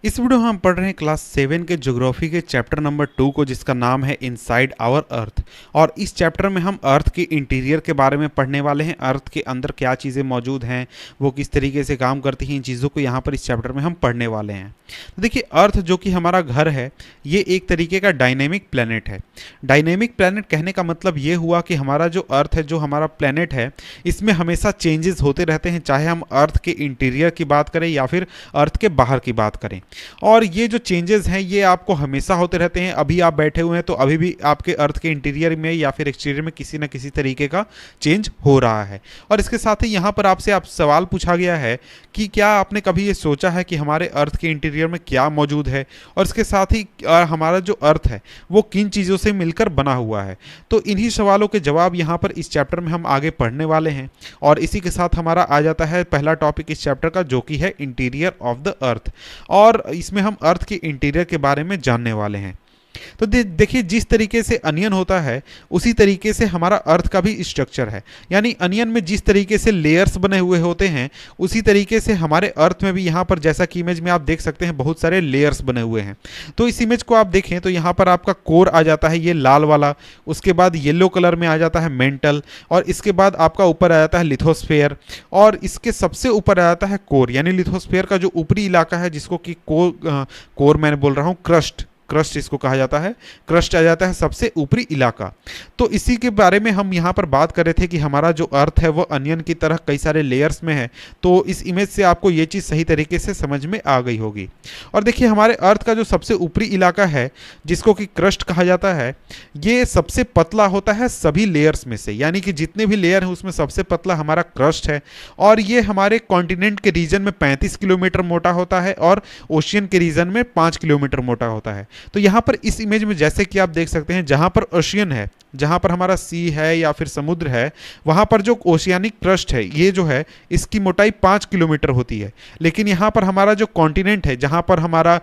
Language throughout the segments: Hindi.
इस वीडियो में हम पढ़ रहे हैं क्लास 7 के ज्योग्राफी के चैप्टर नंबर 2 को, जिसका नाम है इनसाइड आवर अर्थ। और इस चैप्टर में हम अर्थ के इंटीरियर के बारे में पढ़ने वाले हैं। अर्थ के अंदर क्या चीज़ें मौजूद हैं, वो किस तरीके से काम करती हैं, इन चीज़ों को यहाँ पर इस चैप्टर में हम पढ़ने वाले हैं। तो देखिए, अर्थ जो कि हमारा घर है, ये एक तरीके का डायनेमिक प्लैनेट है। डायनेमिक प्लैनेट कहने का मतलब ये हुआ कि हमारा जो अर्थ है, जो हमारा प्लैनेट है, इसमें हमेशा चेंजेस होते रहते हैं, चाहे हम अर्थ के इंटीरियर की बात करें या फिर अर्थ के बाहर की बात करें। और ये जो चेंजेस हैं ये आपको हमेशा होते रहते हैं। अभी आप बैठे हुए हैं तो अभी भी आपके अर्थ के इंटीरियर में या फिर एक्सटीरियर में किसी न किसी तरीके का चेंज हो रहा है। और इसके साथ ही यहाँ पर आपसे आप सवाल पूछा गया है कि क्या आपने कभी ये सोचा है कि हमारे अर्थ के इंटीरियर में क्या मौजूद है, और इसके साथ ही हमारा जो अर्थ है वो किन चीज़ों से मिलकर बना हुआ है। तो इन्हीं सवालों के जवाब यहाँ पर इस चैप्टर में हम आगे पढ़ने वाले हैं। और इसी के साथ हमारा आ जाता है पहला टॉपिक इस चैप्टर का, जो कि है इंटीरियर ऑफ द अर्थ। और इसमें हम अर्थ के इंटीरियर के बारे में जानने वाले हैं। तो देखिए, जिस तरीके से अनियन होता है उसी तरीके से हमारा अर्थ का भी स्ट्रक्चर है। यानी अनियन में जिस तरीके से लेयर्स बने हुए होते हैं, उसी तरीके से हमारे अर्थ में भी यहाँ पर, जैसा कि इमेज में आप देख सकते हैं, बहुत सारे लेयर्स बने हुए हैं। तो इस इमेज को आप देखें तो यहाँ पर आपका कोर आ जाता है, ये लाल वाला। उसके बाद येलो कलर में आ जाता है मेंटल, और इसके बाद आपका ऊपर आ जाता है लिथोस्फेयर, और इसके सबसे ऊपर आ जाता है कोर। यानी लिथोस्फेयर का जो ऊपरी इलाका है, जिसको कि कोर मैंने बोल रहा हूँ, क्रस्ट इसको कहा जाता है। क्रस्ट आ जाता है सबसे ऊपरी इलाका। तो इसी के बारे में हम यहाँ पर बात कर रहे थे कि हमारा जो अर्थ है वो अनियन की तरह कई सारे लेयर्स में है। तो इस इमेज से आपको ये चीज़ सही तरीके से समझ में आ गई होगी। और देखिए, हमारे अर्थ का जो सबसे ऊपरी इलाका है, जिसको कि क्रस्ट कहा जाता है, ये सबसे पतला होता है सभी लेयर्स में से। यानी कि जितने भी लेयर हैं उसमें सबसे पतला हमारा क्रस्ट है। और ये हमारे कॉन्टिनेंट के रीजन में 35 किलोमीटर मोटा होता है, और ओशियन के रीजन में 5 किलोमीटर मोटा होता है। तो यहाँ पर इस इमेज में जैसे कि आप देख सकते हैं, जहाँ पर ओशियन है, जहाँ पर हमारा सी है या फिर समुद्र है, वहाँ पर जो ओशियानिक क्रस्ट है, ये जो है, इसकी मोटाई 5 किलोमीटर होती है। लेकिन यहाँ पर हमारा जो कॉन्टिनेंट है, जहाँ पर हमारा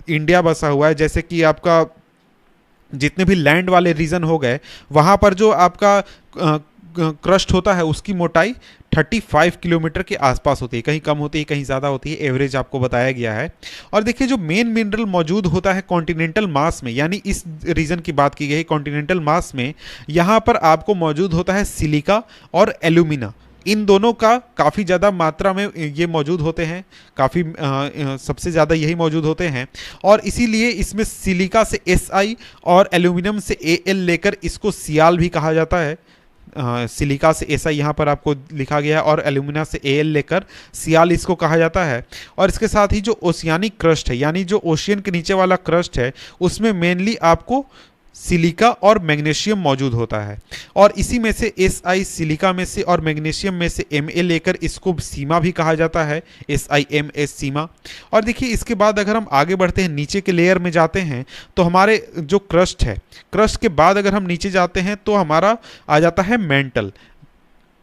इंडिया बसा हुआ है, जैसे कि आपका जितने भी लैंड वाले रीजन हो गए, वहाँ पर जो आपका क्रस्ट होता है, उसकी मोटाई 35 किलोमीटर के आसपास होती है। कहीं कम होती है, कहीं ज़्यादा होती है, एवरेज आपको बताया गया है। और देखिए, जो मेन मिनरल मौजूद होता है कॉन्टिनेंटल मास में, यानी इस रीजन की बात की गई कॉन्टिनेंटल मास में, यहाँ पर आपको मौजूद होता है सिलिका और एल्यूमिना। इन दोनों का काफ़ी ज़्यादा मात्रा में ये मौजूद होते हैं, काफ़ी सबसे ज़्यादा यही मौजूद होते हैं। और इसीलिए इसमें सिलिका से SI और एल्यूमिनियम से AL लेकर इसको सियाल भी कहा जाता है। सिलिका से SI यहाँ पर आपको लिखा गया है, और एल्यूमिना से AL लेकर सियाल इसको कहा जाता है। और इसके साथ ही जो ओशियानिक क्रस्ट है, यानी जो ओशियन के नीचे वाला क्रस्ट है, उसमें मेनली आपको सिलिका और मैग्नीशियम मौजूद होता है। और इसी में से SI सिलिका में से और मैग्नीशियम में से Ma लेकर इसको सीमा भी कहा जाता है, SiMS सीमा। और देखिए, इसके बाद अगर हम आगे बढ़ते हैं, नीचे के लेयर में जाते हैं, तो हमारे जो क्रस्ट है, क्रस्ट के बाद अगर हम नीचे जाते हैं तो हमारा आ जाता है मेंटल।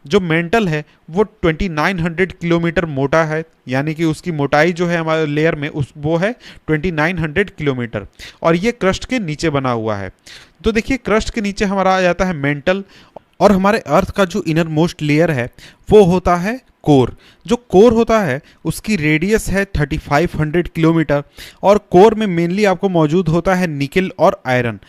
जो मेंटल है वो 2900 किलोमीटर मोटा है। यानी कि उसकी मोटाई जो है हमारे लेयर में वो है 2900 किलोमीटर, और ये क्रस्ट के नीचे बना हुआ है। तो देखिए, क्रस्ट के नीचे हमारा आ जाता है मेंटल, और हमारे अर्थ का जो इनर मोस्ट लेयर है वो होता है कोर। जो कोर होता है उसकी रेडियस है 3500 किलोमीटर, और कोर में मेनली आपको मौजूद होता है निकेल और आयरन।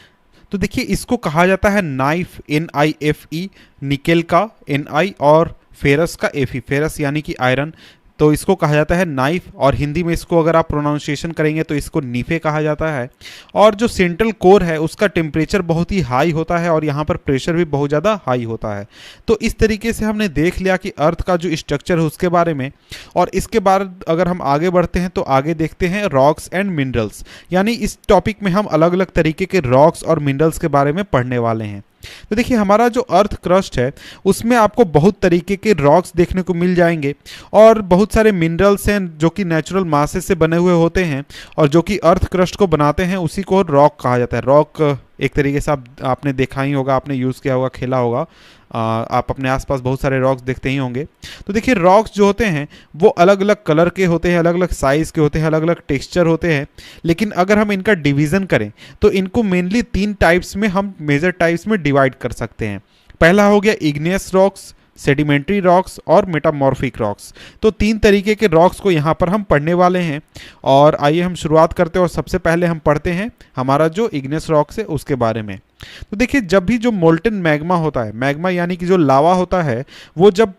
तो देखिए, इसको कहा जाता है नाइफ, NIFE, निकेल का NI और फेरस का Fe, फेरस यानी कि आयरन। तो इसको कहा जाता है नाइफ, और हिंदी में इसको अगर आप प्रोनाउंसिएशन करेंगे तो इसको नीफे कहा जाता है। और जो सेंट्रल कोर है उसका टेम्परेचर बहुत ही हाई होता है, और यहाँ पर प्रेशर भी बहुत ज़्यादा हाई होता है। तो इस तरीके से हमने देख लिया कि अर्थ का जो स्ट्रक्चर है उसके बारे में। और इसके बाद अगर हम आगे बढ़ते हैं तो आगे देखते हैं रॉक्स एंड मिनरल्स। यानी इस टॉपिक में हम अलग अलग तरीके के रॉक्स और मिनरल्स के बारे में पढ़ने वाले हैं। तो देखिए, हमारा जो अर्थ क्रस्ट है उसमें आपको बहुत तरीके के रॉक्स देखने को मिल जाएंगे, और बहुत सारे मिनरल्स हैं जो कि नेचुरल मासेस से बने हुए होते हैं, और जो कि अर्थ क्रस्ट को बनाते हैं उसी को रॉक कहा जाता है। रॉक एक तरीके से आपने देखा ही होगा, आपने यूज़ किया होगा, खेला होगा, आप अपने आसपास बहुत सारे रॉक्स देखते ही होंगे। तो देखिए, रॉक्स जो होते हैं वो अलग अलग कलर के होते हैं, अलग अलग साइज़ के होते हैं, अलग अलग टेक्सचर होते हैं। लेकिन अगर हम इनका डिवीज़न करें तो इनको मेनली 3 टाइप्स में, हम मेजर टाइप्स में डिवाइड कर सकते हैं। पहला हो गया इग्नियस रॉक्स, सेडिमेंट्री रॉक्स और मेटामॉर्फिक रॉक्स। तो 3 तरीके के रॉक्स को यहाँ पर हम पढ़ने वाले हैं। और आइए हम शुरुआत करते हैं और सबसे पहले हम पढ़ते हैं हमारा जो इग्नेस रॉक्स है उसके बारे में। तो देखिए, जब भी जो मोल्टन मैग्मा होता है, मैग्मा यानी कि जो लावा होता है, वो जब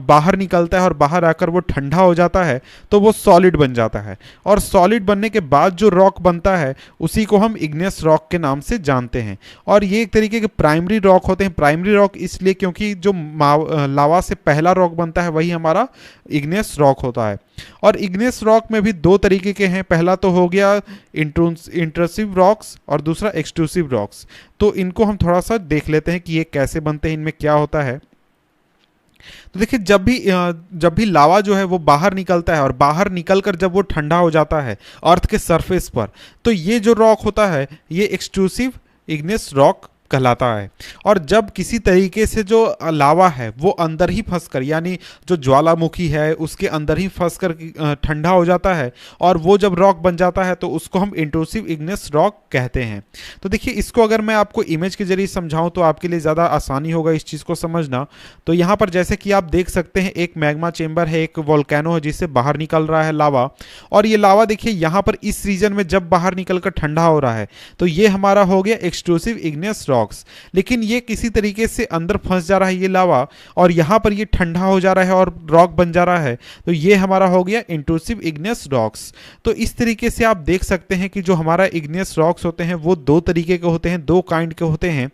बाहर निकलता है और बाहर आकर वो ठंडा हो जाता है तो वो सॉलिड बन जाता है। और सॉलिड बनने के बाद जो रॉक बनता है उसी को हम इग्नेस रॉक के नाम से जानते हैं। और ये एक तरीके के प्राइमरी रॉक होते हैं। प्राइमरी रॉक इसलिए क्योंकि जो लावा से पहला रॉक बनता है वही हमारा इग्नेस रॉक होता है। और इग्नेस रॉक में भी 2 तरीके के हैं। पहला तो हो गया इंट्रूसिव रॉक्स और दूसरा एक्सट्रूसिव रॉक्स। तो इनको हम थोड़ा सा देख लेते हैं कि ये कैसे बनते हैं, इनमें क्या होता है। तो देखिए, जब भी लावा जो है वो बाहर निकलता है और बाहर निकलकर जब वो ठंडा हो जाता है अर्थ के सरफेस पर, तो ये जो रॉक होता है ये एक्सट्रूसिव इग्नेस रॉक कहलाता है। और जब किसी तरीके से जो लावा है वो अंदर ही फंसकर, यानी जो ज्वालामुखी है उसके अंदर ही फंसकर ठंडा हो जाता है और वो जब रॉक बन जाता है तो उसको हम इंट्रूसिव इग्नेस रॉक कहते हैं। तो देखिए, इसको अगर मैं आपको इमेज के जरिए समझाऊं तो आपके लिए ज़्यादा आसानी होगा इस चीज़ को समझना। तो यहाँ पर जैसे कि आप देख सकते हैं, एक मैग्मा चेम्बर है, एक वोल्केनो है जिससे बाहर निकल रहा है लावा। और ये लावा देखिए यहाँ पर इस रीजन में जब बाहर निकल कर ठंडा हो रहा है तो ये हमारा हो गया एक्सट्रूसिव इग्नेस रॉक। लेकिन ये किसी तरीके से अंदर फंस जा रहा है ये लावा और यहां पर ये ठंडा हो जा रहा है और रॉक बन जा रहा है, तो ये हमारा हो गया इंट्रूसिव इग्नेस रॉक्स। तो इस तरीके से आप देख सकते हैं कि जो हमारा इग्नेस रॉक्स होते हैं वो 2 तरीके के होते हैं, 2 काइंड के होते हैं।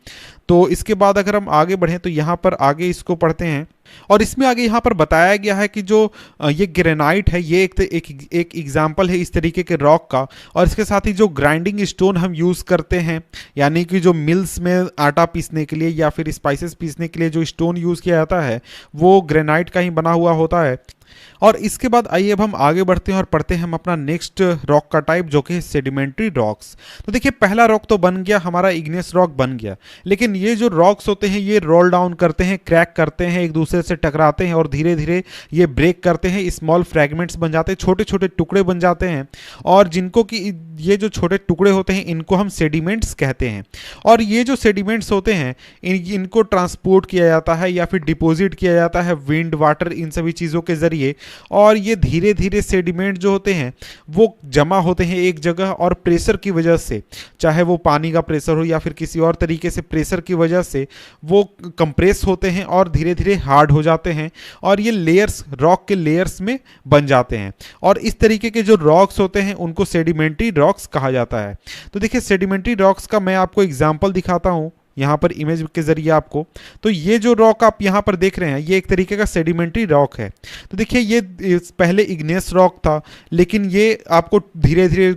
तो इसके बाद अगर हम आगे बढ़ें तो यहाँ पर आगे इसको पढ़ते हैं और इसमें आगे यहाँ पर बताया गया है कि जो ये ग्रेनाइट है ये एक एग्जाम्पल है इस तरीके के रॉक का। और इसके साथ ही जो ग्राइंडिंग स्टोन हम यूज़ करते हैं, यानी कि जो मिल्स में आटा पीसने के लिए या फिर स्पाइसेस पीसने के लिए जो स्टोन यूज़ किया जाता है वो ग्रेनाइट का ही बना हुआ होता है। और इसके बाद आइए अब हम आगे बढ़ते हैं और पढ़ते हैं हम अपना नेक्स्ट रॉक का टाइप जो कि है सेडिमेंट्री रॉक्स। तो देखिए, पहला रॉक तो बन गया, हमारा इग्नेस रॉक बन गया। लेकिन ये जो रॉक्स होते हैं ये रोल डाउन करते हैं, क्रैक करते हैं, एक दूसरे से टकराते हैं और धीरे धीरे ये ब्रेक करते हैं, स्मॉल फ्रैगमेंट्स बन जाते हैं, छोटे छोटे टुकड़े बन जाते हैं। और जिनको कि ये जो छोटे टुकड़े होते हैं इनको हम सेडिमेंट्स कहते हैं। और ये जो सेडिमेंट्स होते हैं इनको ट्रांसपोर्ट किया जाता है या फिर डिपॉजिट किया जाता है विंड, वाटर, इन सभी चीज़ों के ज़रिए। और ये धीरे धीरे सेडिमेंट जो होते हैं वो जमा होते हैं एक जगह और प्रेशर की वजह से, चाहे वो पानी का प्रेशर हो या फिर किसी और तरीके से प्रेशर की वजह से वो कंप्रेस होते हैं और धीरे धीरे हार्ड हो जाते हैं और ये लेयर्स, रॉक के लेयर्स में बन जाते हैं। और इस तरीके के जो रॉक्स होते हैं उनको सेडिमेंट्री रॉक्स कहा जाता है। तो देखिए, सेडिमेंट्री रॉक्स का मैं आपको एग्जाम्पल दिखाता हूँ यहाँ पर इमेज के जरिए आपको। तो ये जो रॉक आप यहाँ पर देख रहे हैं ये एक तरीके का सेडिमेंट्री रॉक है। तो देखिए, ये पहले इग्नेस रॉक था लेकिन ये आपको धीरे धीरे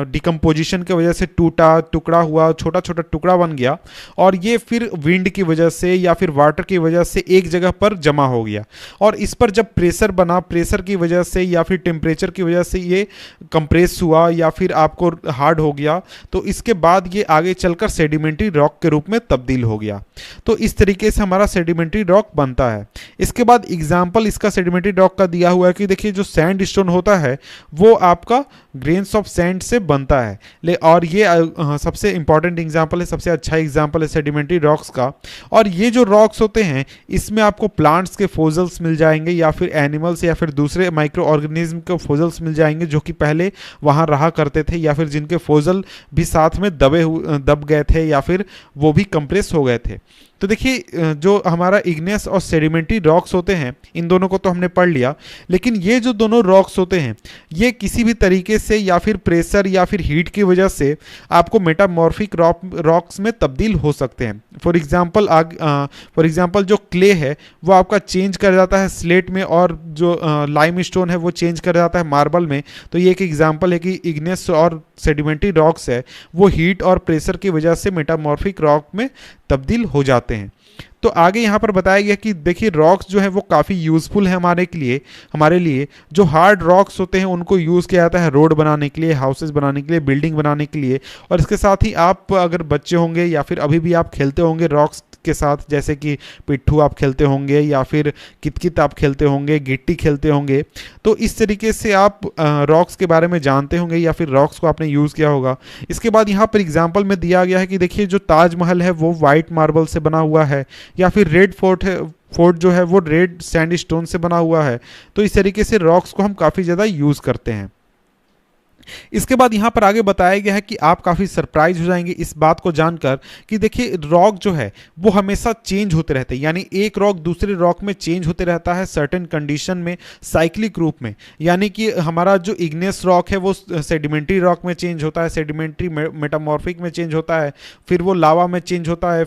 डिकम्पोजिशन की वजह से टूटा, टुकड़ा हुआ, छोटा छोटा टुकड़ा बन गया और ये फिर विंड की वजह से या फिर वाटर की वजह से एक जगह पर जमा हो गया। और इस पर जब प्रेशर बना, प्रेशर की वजह से या फिर टेम्परेचर की वजह से ये कंप्रेस हुआ या फिर आपको हार्ड हो गया। तो इसके बाद ये आगे चलकर सेडिमेंट्री रॉक के रूप में तब्दील हो गया। तो इस तरीके से हमारा सेडिमेंट्री रॉक बनता है। इसके बाद एग्जाम्पल इसका सेडिमेंट्री रॉक का दिया हुआ है कि देखिए, जो सैंड स्टोन होता है वो आपका ग्रेन्स ऑफ सैंड से बनता है। और ये सबसे इंपॉर्टेंट एग्जाम्पल है, सबसे अच्छा एग्जाम्पल है सेडिमेंट्री रॉक्स का। और ये जो रॉक्स होते हैं इसमें आपको प्लांट्स के फोजल्स मिल जाएंगे या फिर एनिमल्स या फिर दूसरे माइक्रो ऑर्गेनिज्म के फोजल्स मिल जाएंगे जो कि पहले वहाँ रहा करते थे या फिर जिनके फोजल भी साथ में दब गए थे या फिर वो भी कंप्रेस हो गए थे। तो देखिए, जो हमारा इग्नेस और सेडिमेंट्री रॉक्स होते हैं इन दोनों को तो हमने पढ़ लिया, लेकिन ये जो दोनों रॉक्स होते हैं ये किसी भी तरीके से या फिर प्रेशर या फिर हीट की वजह से आपको मेटामॉर्फिक रॉक्स में तब्दील हो सकते हैं। फॉर एग्जांपल जो क्ले है वो आपका चेंज कर जाता है स्लेट में और जो लाइम स्टोन है वो चेंज कर जाता है मार्बल में। तो ये एक एग्जाम्पल है कि इग्नेस और सेडिमेंट्री रॉक्स है वो हीट और प्रेशर की वजह से मेटामॉर्फिक रॉक में तब्दील हो जाते हैं। तो आगे यहाँ पर बताया गया कि देखिए, रॉक्स जो है वो काफ़ी यूज़फुल है हमारे लिए। जो हार्ड रॉक्स होते हैं उनको यूज़ किया जाता है रोड बनाने के लिए, हाउसेस बनाने के लिए, बिल्डिंग बनाने के लिए। और इसके साथ ही आप अगर बच्चे होंगे या फिर अभी भी आप खेलते होंगे रॉक्स के साथ, जैसे कि पिट्ठू आप खेलते होंगे या फिर कित-कित आप खेलते होंगे, गिट्टी खेलते होंगे। तो इस तरीके से आप रॉक्स के बारे में जानते होंगे या फिर रॉक्स को आपने यूज़ किया होगा। इसके बाद यहाँ पर एग्जाम्पल में दिया गया है कि देखिए जो ताजमहल है वो वाइट मार्बल से बना हुआ है, या फिर रेड फोर्ट है, फोर्ट जो है वो रेड सैंडस्टोन से बना हुआ है। तो इस तरीके से रॉक्स को हम काफ़ी ज़्यादा यूज़ करते हैं। इसके बाद यहाँ पर आगे बताया गया है कि आप काफ़ी सरप्राइज हो जाएंगे इस बात को जानकर कि देखिए रॉक जो है वो हमेशा चेंज होते रहते हैं, यानी एक रॉक दूसरे रॉक में चेंज होते रहता है सर्टेन कंडीशन में, साइक्लिक रूप में। यानी कि हमारा जो इग्नेस रॉक है वो सेडिमेंट्री रॉक में चेंज होता है, सेडिमेंट्री मेटामॉर्फिक में चेंज होता है, फिर वो लावा में चेंज होता है,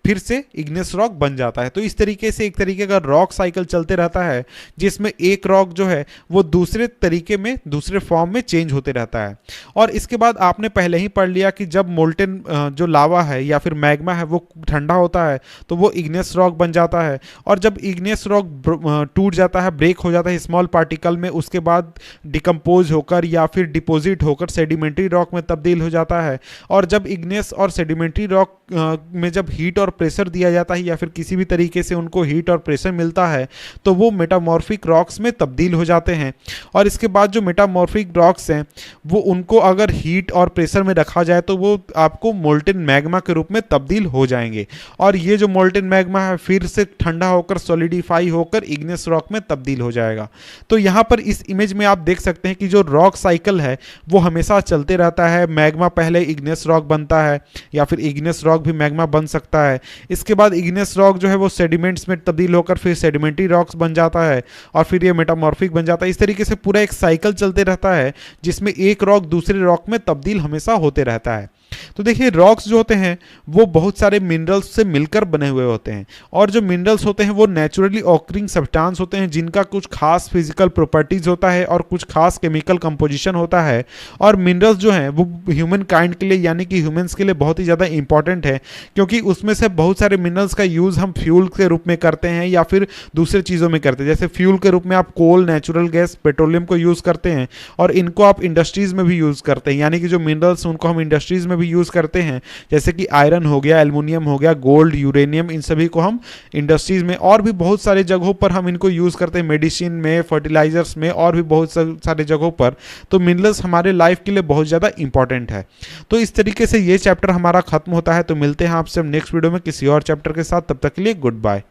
फिर से इग्नेस रॉक बन जाता है। तो इस तरीके से एक तरीके का रॉक साइकिल चलते रहता है, जिसमें एक रॉक जो है वो दूसरे तरीके में, दूसरे फॉर्म में चेंज होते रहता है। और इसके बाद आपने पहले ही पढ़ लिया कि जब मोल्टेन जो लावा है या फिर मैग्मा है वो ठंडा होता है तो वो इग्नेस रॉक बन जाता है, और जब इग्नेस रॉक टूट जाता है, ब्रेक हो जाता है स्मॉल पार्टिकल में, उसके बाद डिकम्पोज होकर या फिर डिपोजिट होकर सेडिमेंट्री रॉक में तब्दील हो जाता है। और जब इग्नेस और सेडिमेंट्री रॉक में जब हीट और प्रेशर दिया जाता है या फिर किसी भी तरीके से उनको हीट और प्रेशर मिलता है तो वो मेटामॉर्फिक रॉक्स में तब्दील हो जाते हैं। और इसके बाद जो मेटामॉर्फिक रॉक्स हैं वो उनको अगर हीट और प्रेशर में रखा जाए तो वो आपको मोल्टेन मैग्मा के रूप में तब्दील हो जाएंगे, और ये जो मोल्टेन मैग्मा है फिर से ठंडा होकर सॉलिडिफाई होकर इग्नेस रॉक में तब्दील हो जाएगा। तो यहाँ पर इस इमेज में आप देख सकते हैं कि जो रॉक साइकिल है वो हमेशा चलते रहता है। मैग्मा पहले इग्नेस रॉक बनता है, या फिर इग्नेस रॉक भी मैग्मा बन सकता है। इसके बाद इग्नेस रॉक जो है वो सेडिमेंट्स में तब्दील होकर फिर सेडिमेंट्री रॉक्स बन जाता है, और फिर ये मेटामॉर्फिक बन जाता है। इस तरीके से पूरा एक साइकिल चलते रहता है जिसमें एक रॉक दूसरे रॉक में तब्दील हमेशा होते रहता है। तो देखिए रॉक्स जो होते हैं वो बहुत सारे मिनरल्स से मिलकर बने हुए होते हैं, और जो मिनरल्स होते हैं वो नेचुरली ऑकरिंग सब्सटेंस होते हैं जिनका कुछ खास फिजिकल प्रॉपर्टीज होता है और कुछ खास केमिकल कंपोजिशन होता है। और मिनरल्स जो हैं वो ह्यूमन काइंड के लिए, यानी कि ह्यूमंस के लिए बहुत ही ज़्यादा इंपॉर्टेंट है, क्योंकि उसमें से बहुत सारे मिनरल्स का यूज़ हम फ्यूल के रूप में करते हैं या फिर दूसरे चीज़ों में करते हैं। जैसे फ्यूल के रूप में आप कोल, नेचुरल गैस, पेट्रोलियम को यूज़ करते हैं, और इनको आप इंडस्ट्रीज़ में भी यूज़ करते हैं, यानी कि जो मिनरल्स उनको हम इंडस्ट्रीज़ में भी यूज़ करते हैं, जैसे कि आयरन हो गया, एल्युमिनियम हो गया, गोल्ड, यूरेनियम, इन सभी को हम इंडस्ट्रीज में और भी बहुत सारे जगहों पर हम इनको यूज़ करते हैं, मेडिसिन में, फर्टिलाइजर्स में, और भी बहुत सारे जगहों पर। तो मिनरल्स हमारे लाइफ के लिए बहुत ज़्यादा इंपॉर्टेंट है। तो इस तरीके से ये चैप्टर हमारा खत्म होता है। तो मिलते हैं आपसे हम नेक्स्ट वीडियो में किसी और चैप्टर के साथ। तब तक के लिए गुड बाय।